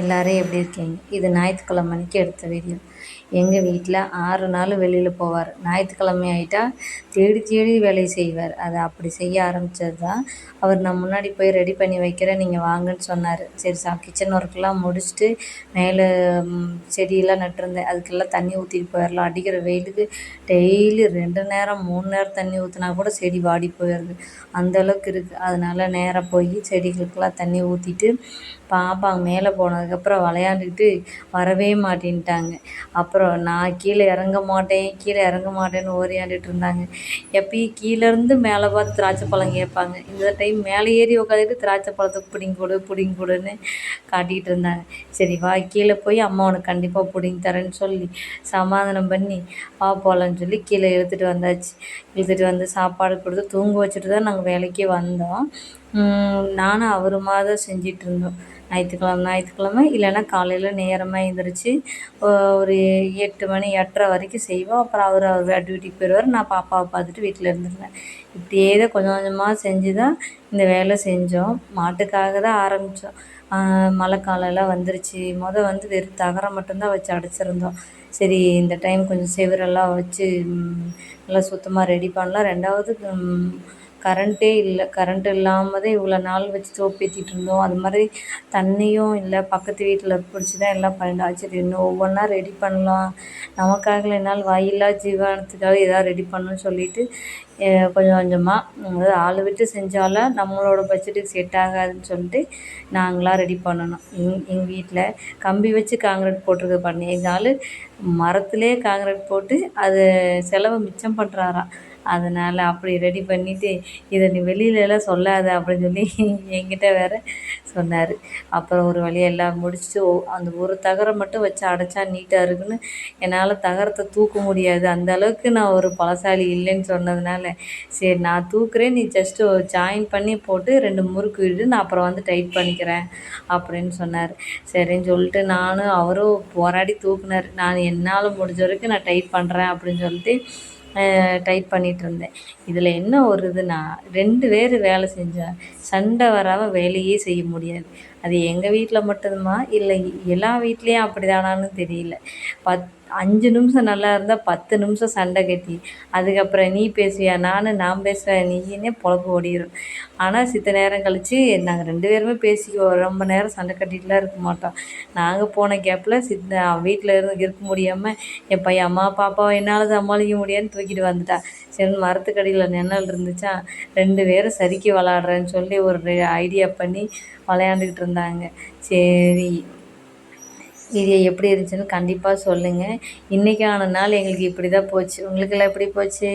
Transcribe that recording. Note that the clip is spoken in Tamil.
எல்லாரும் எப்படி இருக்கீங்க? இது ஞாயிற்றுக்கிழமை அன்னைக்கு எடுத்த வீடியோ. எங்கள் வீட்டில் 6 நாள் வெளியில் போவார். ஞாயிற்றுக்கிழமை ஆகிட்டா தேடி தேடி வேலையை செய்வார். அதை அப்படி செய்ய ஆரம்பித்தது தான். நான் முன்னாடி போய் ரெடி பண்ணி வைக்கிறேன், நீங்கள் வாங்கன்னு சொன்னார். சரி கிச்சன் ஒர்க்கெலாம் முடிச்சுட்டு மேலே செடியெல்லாம் நட்டிருந்தேன். அதுக்கெல்லாம் தண்ணி ஊற்றிட்டு போயிடலாம். அடிக்கிற வெயிலுக்கு டெய்லி 2 நேரம் 3 நேரம் தண்ணி ஊற்றினா கூட செடி வாடி போயிடுது. அந்தளவுக்கு இருக்குது. அதனால் நேராக போய் செடிகளுக்கெல்லாம் தண்ணி ஊற்றிட்டு பாப்பா மேலே போனதுக்கப்புறம் விளையாண்டுக்கிட்டு வரவே மாட்டேன்ட்டாங்க. அப்புறம் நான் கீழே இறங்க மாட்டேன் கீழே இறங்க மாட்டேன்னு ஓடியாண்டுட்டு இருந்தாங்க. எப்பயும் கீழேருந்து மேலே பார்த்து திராட்சை பழம் கேட்பாங்க. இந்த டைம் மேலே ஏறி உட்காந்துட்டு திராட்சை பழத்தை பிடிங்கி கொடு பிடிங்கி கொடுன்னு காட்டிகிட்டு இருந்தாங்க. சரி வா கீழே போய் அம்மா உனக்கு கண்டிப்பாக பிடிங்கி தரேன்னு சொல்லி சமாதானம் பண்ணி வா போகலான்னு சொல்லி கீழே இழுத்துட்டு வந்தாச்சு. இழுத்துட்டு வந்து சாப்பாடு கொடுத்து தூங்க வச்சுட்டு தான் நாங்கள் வேலைக்கே வந்தோம். நானும் அவருமா தான் செஞ்சிட்ருந்தோம். ஞாயிற்றுக்கிழமை இல்லைன்னா காலையில் நேரமாக எழுந்திரிச்சி ஒரு 8 மணி 8:30 வரைக்கும் செய்வோம். அப்புறம் அவர் டியூட்டிக்கு போயிடுவார். நான் பாப்பாவை பார்த்துட்டு வீட்டில் இருந்துருவேன். இப்படியே தான் கொஞ்சம் கொஞ்சமாக செஞ்சு தான் இந்த வேலை செஞ்சோம். மாட்டுக்காக தான் ஆரம்பித்தோம். மழை காலம்லாம் வந்துருச்சு. வெறும் தகரம் மட்டும்தான் வச்சு அடைச்சிருந்தோம். சரி இந்த டைம் கொஞ்சம் செவுரெல்லாம் வச்சு நல்லா சுத்தமாக ரெடி பண்ணலாம். 2வது கரண்ட்டே இல்லை. கரண்ட் இல்லாமல் தான் இவ்வளோ நாள் வச்சு சோப்பேற்றிட்டு இருந்தோம். அது மாதிரி தண்ணியும் இல்லை. பக்கத்து வீட்டில் பிடிச்சி தான் எல்லாம் பண்ணிட்டாச்சு. சரி இன்னும் ஒவ்வொன்றா ரெடி பண்ணலாம். நமக்காக இல்லைனாலும் வாயில்லா ஜீவனத்துக்காக எதாவது ரெடி பண்ணணும்னு சொல்லிட்டு கொஞ்சம் கொஞ்சமாக அதாவது ஆள் விட்டு செஞ்சாலும் நம்மளோட பட்ஜெட்டுக்கு செட் ஆகாதுன்னு சொல்லிட்டு நாங்களாக ரெடி பண்ணணும். எங்கள் வீட்டில் கம்பி வச்சு காங்கிரீட் போட்டிருக்க பண்ணி எங்கள் ஆள் மரத்துலேயே காங்கிரீட் போட்டு அது செலவை மிச்சம் பண்ணுறாராம். அதனால் அப்படி ரெடி பண்ணிவிட்டு இதை நீ வெளியிலலாம் சொல்லாத அப்படின்னு சொல்லி என்கிட்ட வேறு சொன்னார். அப்புறம் ஒரு வழியாக எல்லாம் முடிச்சுட்டு அந்த ஒரு தகரம் மட்டும் வச்சு அடைச்சா நீட்டாக இருக்குன்னு என்னால் தகரத்தை தூக்க முடியாது. அந்த அளவுக்கு நான் ஒரு பலசாலி இல்லைன்னு சொன்னதுனால சரி நான் தூக்குறேன், நீ ஜஸ்ட்டு ஜாயின் பண்ணி போட்டு 2 முறுக்கு விடு, நான் அப்புறம் வந்து டைட் பண்ணிக்கிறேன் அப்படின்னு சொன்னார். சரின்னு சொல்லிட்டு நானும் அவரும் போராடி தூக்குனார். நான் என்னால் முடிஞ்ச வரைக்கும் நான் டைட் பண்ணுறேன் அப்படின்னு சொல்லிட்டு டைட் பண்ணிகிட்ருந்தேன். இதில் என்ன ஒரு இதுன்னா 2 பேர் வேலை செஞ்சா சண்டை வராமல் வேலையே செய்ய முடியாது. அது எங்கள் வீட்டில் மட்டுமா இல்லை எல்லா வீட்லேயும் அப்படி தானான்னு தெரியல. 5 நிமிஷம் நல்லா இருந்தால் 10 நிமிஷம் சண்டை கட்டி அதுக்கப்புறம் நீ பேசுவியா நான் பேசுவேன் நீனே பொழப்பு ஓடிடும். ஆனால் சித்த நேரம் கழித்து நாங்கள் 2 பேருமே பேசிக்குவோம். ரொம்ப நேரம் சண்டை கட்டிகிட்டுலாம் இருக்க மாட்டோம். நாங்கள் போன கேப்பில் வீட்டில் இருக்க முடியாமல் என் பையன் அம்மா பாப்பாவை என்னால் சமாளிக்க முடியாதுன்னு தூக்கிட்டு வந்துட்டா. சரி மரத்துக்கடியில் நிழல் இருந்துச்சா 2 பேரும் சறுக்கி விளாட்றேன்னு சொல்லி ஒரு ஐடியா பண்ணி விளையாண்டுக்கிட்டு இருந்தாங்க. சரி வீடியோ எப்படி இருந்துச்சுன்னு கண்டிப்பாக சொல்லுங்கள். இன்றைக்கான நாள் எங்களுக்கு இப்படி தான் போச்சு. உங்களுக்கெல்லாம் எப்படி போச்சு?